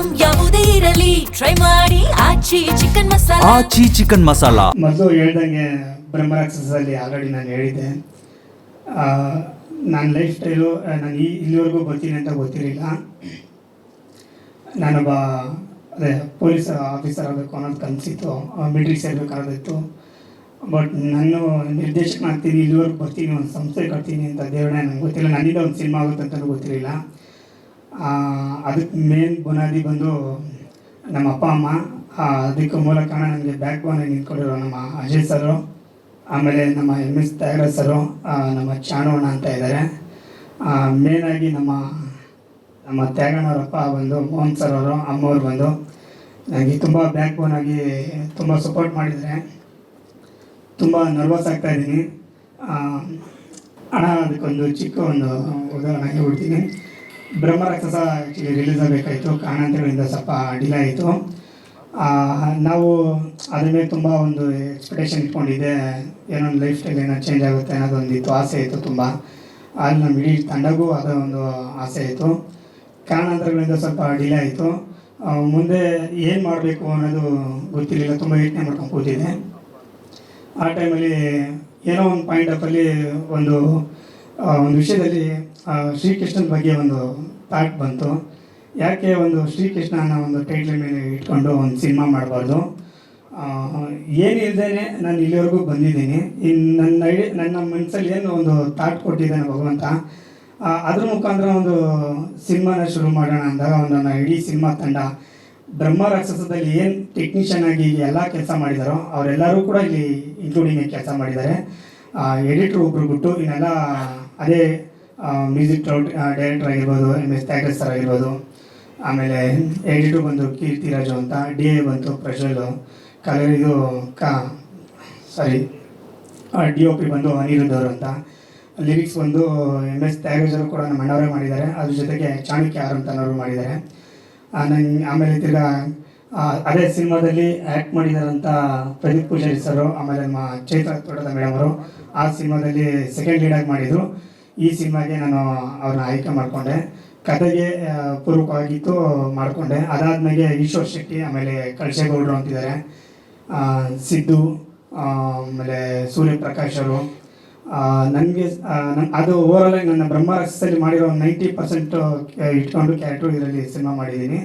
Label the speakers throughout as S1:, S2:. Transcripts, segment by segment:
S1: Item ಯಾವುದೇ ಇರಲಿ try ಮಾಡಿ ಆಚಿ ಚಿಕನ್ ಮಸಾಲಾ.
S2: ಮೊದಲು ಹೇಳ್ದಂಗೆ ಬ್ರಹ್ಮರಾಕ್ಷಸಲ್ಲಿ ಆಲ್ರೆಡಿ ನಾನು ಹೇಳಿದ್ದೆ. ನನ್ನ ಲೈಫ್ ಸ್ಟೈಲು ನಾನು ಇಲ್ಲಿವರೆಗೂ ಬರ್ತೀನಿ ಅಂತ ಗೊತ್ತಿರಲಿಲ್ಲ. ನಾನೊಬ್ಬ ಪೊಲೀಸ್ ಆಫೀಸರ್ ಆಗಬೇಕು ಅನ್ನೋದು ಕನಸಿತ್ತು, ಮಿಲಿಟ್ರಿ ಸೇರಬೇಕು ಅನ್ನೋದಿತ್ತು. ಬಟ್ ನಾನು ನಿರ್ದೇಶಕನಾಗ್ತೀನಿ, ಇಲ್ಲಿವರೆಗೂ ಬರ್ತೀನಿ, ಒಂದು ಸಂಸ್ಥೆ ಕಟ್ತೀನಿ ಅಂತ ದೇವರೇ ನನಗೆ ಗೊತ್ತಿಲ್ಲ. ನನ್ನಿಂದ ಒಂದು ಸಿನಿಮಾ ಆಗುತ್ತೆ ಅಂತಲೂ ಗೊತ್ತಿರಲಿಲ್ಲ. ಅದಕ್ಕೆ ಮೇನ್ ಬುನಾದಿ ಬಂದು ನಮ್ಮ ಅಪ್ಪ ಅಮ್ಮ. ಅದಕ್ಕೆ ಮೂಲ ಕಾರಣ ನನಗೆ ಬ್ಯಾಕ್ ಬೋನ್ ನಿಂತ್ಕೊಂಡಿರೋ ನಮ್ಮ ಅಜಯ್ ಸರು, ಆಮೇಲೆ ನಮ್ಮ MS ತ್ಯಾಗರಾಜ್ ಸರು, ನಮ್ಮ ಚಾಣೋಣ ಅಂತ ಇದ್ದಾರೆ. ಮೇನಾಗಿ ನಮ್ಮ ತ್ಯಾಗಣ್ಣವರಪ್ಪ ಬಂದು ಮೋಹನ್ ಸರ್ ಅವರು, ಅಮ್ಮವ್ರು ಬಂದು ನನಗೆ ತುಂಬ ಬ್ಯಾಕ್ ಬೋನ್ ಆಗಿ ತುಂಬ ಸಪೋರ್ಟ್ ಮಾಡಿದ್ದಾರೆ. ತುಂಬ ನರ್ವಸ್ ಆಗ್ತಾಯಿದ್ದೀನಿ ಅಣ್ಣ. ಅದಕ್ಕೊಂದು ಚಿಕ್ಕ ಒಂದು ಉದಾಹರಣೆ ಹೇಳ್ಬಿಡ್ತೀನಿ. ಬ್ರಹ್ಮರಾಕ್ಷಸ ಆ್ಯಕ್ಚುಲಿ ರಿಲೀಸ್ ಆಗಬೇಕಾಯಿತು, ಕಾರಣಾಂತರಗಳಿಂದ ಸ್ವಲ್ಪ ಡಿಲೇ ಆಯಿತು. ನಾವು ಅದ್ರ ಮೇಲೆ ತುಂಬ ಒಂದು ಎಕ್ಸ್ಪೆಕ್ಟೇಷನ್ ಇಟ್ಕೊಂಡಿದ್ದೆ, ಏನೋ ಒಂದು ಲೈಫ್ ಸ್ಟೈಲ್ ಏನೋ ಚೇಂಜ್ ಆಗುತ್ತೆ ಅನ್ನೋದೊಂದಿತ್ತು, ಆಸೆ ಇತ್ತು ತುಂಬ. ಅಲ್ಲಿ ನಮ್ಮ ಇಡೀ ತಂಡಗೂ ಅದೋ ಒಂದು ಆಸೆ ಇತ್ತು. ಕಾರಣಾಂತರಗಳಿಂದ ಸ್ವಲ್ಪ ಡಿಲೇ ಆಯಿತು. ಮುಂದೆ ಏನು ಮಾಡಬೇಕು ಅನ್ನೋದು ಗೊತ್ತಿರಲಿಲ್ಲ, ತುಂಬ ಯೋಚನೆ ಮಾಡ್ಕೊಂಡು ಕೂತಿದ್ದೆ. ಆ ಟೈಮಲ್ಲಿ ಏನೋ ಒಂದು ಪಾಯಿಂಟ್ ಆಫಲ್ಲಿ ಒಂದು ವಿಷಯದಲ್ಲಿ ಶ್ರೀಕೃಷ್ಣನ ಬಗ್ಗೆ ಒಂದು ಥಾಟ್ ಬಂತು. ಯಾಕೆ ಒಂದು ಶ್ರೀಕೃಷ್ಣ ಅನ್ನೋ ಒಂದು ಟೈಟ್ಲ್ ಮೇಲೆ ಇಟ್ಕೊಂಡು ಒಂದು ಸಿನಿಮಾ ಮಾಡಬಾರ್ದು. ಏನಿಲ್ಲದೇ ನಾನು ಇಲ್ಲಿವರೆಗೂ ಬಂದಿದ್ದೀನಿ. ಇನ್ನು ನನ್ನ ಮನಸ್ಸಲ್ಲಿ ಏನು ಒಂದು ಥಾಟ್ ಕೊಟ್ಟಿದ್ದಾನೆ ಭಗವಂತ, ಅದ್ರ ಮುಖಾಂತರ ಒಂದು ಸಿನಿಮಾನ ಶುರು ಮಾಡೋಣ ಅಂದಾಗ ನನ್ನ ಇಡೀ ಸಿನಿಮಾ ತಂಡ ಬ್ರಹ್ಮರಾಕ್ಷಸದಲ್ಲಿ ಏನು ಟೆಕ್ನಿಷಿಯನ್ ಆಗಿ ಎಲ್ಲ ಕೆಲಸ ಮಾಡಿದಾರೋ ಅವರೆಲ್ಲರೂ ಕೂಡ ಇಲ್ಲಿ ಇನ್ಕ್ಲೂಡಿಂಗ್ ಕೆಲಸ ಮಾಡಿದ್ದಾರೆ. ಎಡಿಟ್ರ್ ಒಬ್ಬರು ಬಿಟ್ಟು ಇನ್ನೆಲ್ಲ ಅದೇ ಮ್ಯೂಸಿಕ್ ಡೈರೆಕ್ಟರ್ ಆಗಿರ್ಬೋದು, MS ತ್ಯಾಗರಾಜ್ ಸರ್ ಆಗಿರ್ಬೋದು, ಆಮೇಲೆ ಎಡಿಟ್ರು ಬಂದು ಕೀರ್ತಿರಾಜು ಅಂತ, DA ಬಂತು ಪ್ರಜ್ವಲ್, ಕಲರ್ ಇದು DOP ಬಂದು ಅನಿರುದ್ಧ ಅವರು ಅಂತ, ಲಿರಿಕ್ಸ್ ಬಂದು MS ತ್ಯಾಗರಾಜ್ ಅವರು ಕೂಡ ನಮ್ಮ ಅಣ್ಣವರೇ ಮಾಡಿದ್ದಾರೆ. ಅದ್ರ ಜೊತೆಗೆ ಚಾಣಕ್ಯ ಆರ್ ಅಂತ ಅನ್ನೋರು ಮಾಡಿದ್ದಾರೆ. ಆಮೇಲೆ ತಿರ್ಗಾ ಅದೇ ಸಿನಿಮಾದಲ್ಲಿ ಆ್ಯಕ್ಟ್ ಮಾಡಿದಾರಂಥ ಪ್ರದೀಪ್ ಪೂಜಾರಿ ಸರು, ಆಮೇಲೆ ನಮ್ಮ ಚೈತ್ರ ತೋಟದ ಮೇಡಮ್ ಅವರು ಆ ಸಿನಿಮಾದಲ್ಲಿ ಸೆಕೆಂಡ್ ಲೀಡಾಗಿ ಮಾಡಿದರು. ಈ ಸಿನಿಮಾಗೆ ನಾನು ಅವ್ರನ್ನ ಆಯ್ಕೆ ಮಾಡಿಕೊಂಡೆ. ಕತೆಗೆ ಪೂರ್ವಕವಾಗಿತ್ತು ಮಾಡಿಕೊಂಡೆ. ಅದಾದಮೇಲೆ ಈಶ್ವರ್ ಶೆಟ್ಟಿ, ಆಮೇಲೆ ಕಳಶೇಗೌಡರು ಅಂತಿದ್ದಾರೆ, ಸಿದ್ದು, ಆಮೇಲೆ ಸೂರ್ಯಪ್ರಕಾಶ್ ಅವರು. ನನಗೆ ಅದು ಓವರಾಲಾಗಿ ನನ್ನ ಬ್ರಹ್ಮರಾಕ್ಷಸದಲ್ಲಿ ಮಾಡಿರೋ 90% ಇಟ್ಕೊಂಡು ಕ್ಯಾರೆಕ್ಟ್ರು ಇದರಲ್ಲಿ ಸಿನಿಮಾ ಮಾಡಿದ್ದೀನಿ.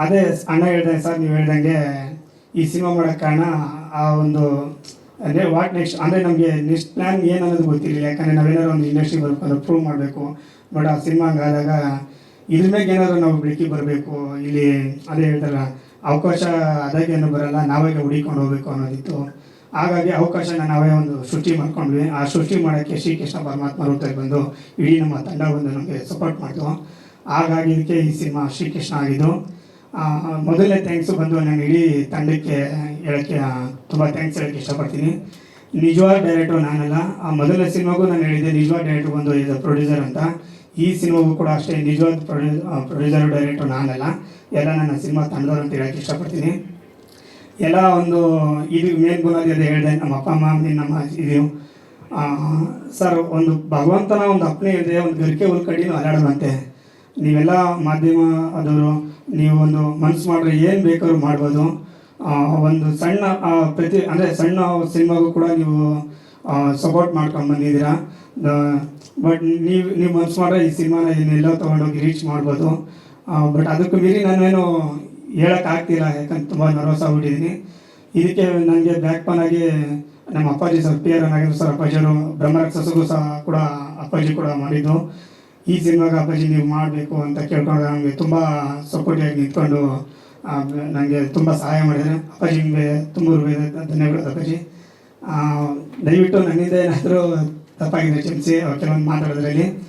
S2: ಅದೇ ಅಣ್ಣ ಹೇಳ್ದಂಗೆ ಸರ್, ನೀವು ಹೇಳ್ದಂಗೆ ಈ ಸಿನಿಮಾ ಮಾಡೋಕ್ಕೆ ಕಾರಣ ಆ ಒಂದು ಅಂದರೆ ವಾಟ್ ನೆಕ್ಸ್ಟ್, ಅಂದರೆ ನಮಗೆ ನೆಕ್ಸ್ಟ್ ಪ್ಲ್ಯಾನ್ ಏನು ಅನ್ನೋದು ಗೊತ್ತಿರಲಿಲ್ಲ. ಯಾಕಂದರೆ ನಾವೇನಾದ್ರು ಒಂದು ಇಂಡಸ್ಟ್ರಿ ಬರಬೇಕು, ಪ್ರೂವ್ ಮಾಡಬೇಕು. ಬಟ್ ಆ ಸಿನಿಮಾ ಹಂಗಾದಾಗ ಇದ್ರ ಮೇಲೆ ಏನಾದರೂ ನಾವು ಬೆಳಕಿ ಬರಬೇಕು. ಇಲ್ಲಿ ಅದೇ ಹೇಳ್ತಾರಲ್ಲ, ಅವಕಾಶ ಅದಾಗೇನು ಬರಲ್ಲ, ನಾವೇ ಹುಡುಕೊಂಡು ಹೋಗಬೇಕು ಅನ್ನೋದಿತ್ತು. ಹಾಗಾಗಿ ಅವಕಾಶನ ನಾವೇ ಒಂದು ಸೃಷ್ಟಿ ಮಾಡ್ಕೊಂಡ್ವಿ. ಆ ಸೃಷ್ಟಿ ಮಾಡೋಕ್ಕೆ ಶ್ರೀಕೃಷ್ಣ ಪರಮಾತ್ಮ ರೂಪದಲ್ಲಿ ಬಂದು ಇಡೀ ನಮ್ಮ ತಂಡ ಬಂದು ನಮಗೆ ಸಪೋರ್ಟ್ ಮಾಡ್ತು. ಹಾಗಾಗಿ ಇದಕ್ಕೆ ಈ ಸಿನಿಮಾ ಶ್ರೀಕೃಷ್ಣ ಆಗಿದ್ದು. ಮೊದಲನೇ ಥ್ಯಾಂಕ್ಸು ಬಂದು ನಾನು ಇಡೀ ತಂಡಕ್ಕೆ ಹೇಳೋಕ್ಕೆ ತುಂಬ ಥ್ಯಾಂಕ್ಸ್ ಹೇಳೋಕ್ಕೆ ಇಷ್ಟಪಡ್ತೀನಿ. ನಿಜವಾದ ಡೈರೆಕ್ಟ್ರು ನಾನಲ್ಲ. ಆ ಮೊದಲನೇ ಸಿನಿಮಾಗೂ ನಾನು ಹೇಳಿದ್ದೆ ನಿಜವಾದ ಡೈರೆಕ್ಟ್ರು ಬಂದು ಇದು ಪ್ರೊಡ್ಯೂಸರ್ ಅಂತ. ಈ ಸಿನಿಮಾಗೂ ಕೂಡ ಅಷ್ಟೇ ನಿಜವಾದ ಪ್ರೊಡ್ಯೂಸರ್ ಡೈರೆಕ್ಟ್ರು ನಾನಲ್ಲ, ಎಲ್ಲ ನನ್ನ ಸಿನಿಮಾ ತಂಡದವರು ಅಂತ ಹೇಳೋಕ್ಕೆ ಇಷ್ಟಪಡ್ತೀನಿ. ಎಲ್ಲ ಒಂದು ಇದು ಮೇನ್ ಬುನಾದಿ ಅದೇ ಹೇಳಿದೆ, ನಮ್ಮ ಅಪ್ಪ ಅಮ್ಮ ನಮ್ಮ ಇದು ಸರ್, ಒಂದು ಭಗವಂತನ ಒಂದು ಅಪ್ಪನೇ ಇದೆ, ಒಂದು ಗರಿಕೆ ಒಂದು ಕಡಿನೂ ಅಲ್ಲಾಡೋದಂತೆ. ನೀವೆಲ್ಲ ಮಾಧ್ಯಮ ಆದವರು, ನೀವು ಒಂದು ಮನಸ್ಸು ಮಾಡಿದ್ರೆ ಏನು ಬೇಕಾದ್ರೂ ಮಾಡ್ಬೋದು. ಒಂದು ಸಣ್ಣ ಸಣ್ಣ ಸಿನಿಮಾಗೂ ಕೂಡ ನೀವು ಸಪೋರ್ಟ್ ಮಾಡ್ಕೊಂಡು ಬಂದಿದ್ದೀರಾ. ಬಟ್ ನೀವು ಮನಸ್ಸು ಮಾಡಿದ್ರೆ ಈ ಸಿನಿಮಾನ ಇನ್ನೆಲ್ಲೋ ತೊಗೊಂಡೋಗಿ ರೀಚ್ ಮಾಡ್ಬೋದು. ಬಟ್ ಅದಕ್ಕೂ ಮೀರಿ ನಾನೇನು ಹೇಳೋಕ್ಕಾಗ್ತಿಲ್ಲ, ಯಾಕಂದ್ರೆ ತುಂಬ ನರ್ವಸ್ ಆಗಿಬಿಟ್ಟಿದ್ದೀನಿ. ಇದಕ್ಕೆ ನನಗೆ ಬ್ಯಾಕ್ ಬೋನ್ ಆಗಿ ನಮ್ಮ ಅಪ್ಪಾಜಿ ಸರ್, PR ನಾಗೇಂದ್ರ ಸರ್ ಅಪ್ಪಾಜಿಯವರು, ಬ್ರಹ್ಮರಾಕ್ಷಸಗೂ ಸಹ ಕೂಡ ಅಪ್ಪಾಜಿ ಕೂಡ ಮಾಡಿದ್ದು. ಈ ಸಿನಿಮಾಗೆ ಅಪ್ಪಾಜಿ ನೀವು ಮಾಡಬೇಕು ಅಂತ ಕೇಳ್ಕೊಂಡು ನಮಗೆ ತುಂಬ ಸಪೋರ್ಟಿಯಾಗಿ ನಿಂತ್ಕೊಂಡು ನನಗೆ ತುಂಬ ಸಹಾಯ ಮಾಡಿದ್ದಾರೆ. ಅಪ್ಪಾಜಿ ನಿಮಗೆ ತುಂಬ ಧನ್ಯವಾದ ಅಪ್ಪಾಜಿ. ದಯವಿಟ್ಟು ನನ್ನಿಂದ ಏನಾದರೂ ತಪ್ಪಾಗಿದೆ ಕ್ಷಮಿಸಿ ಕೆಲವೊಂದು ಮಾತಾಡೋದ್ರಲ್ಲಿ.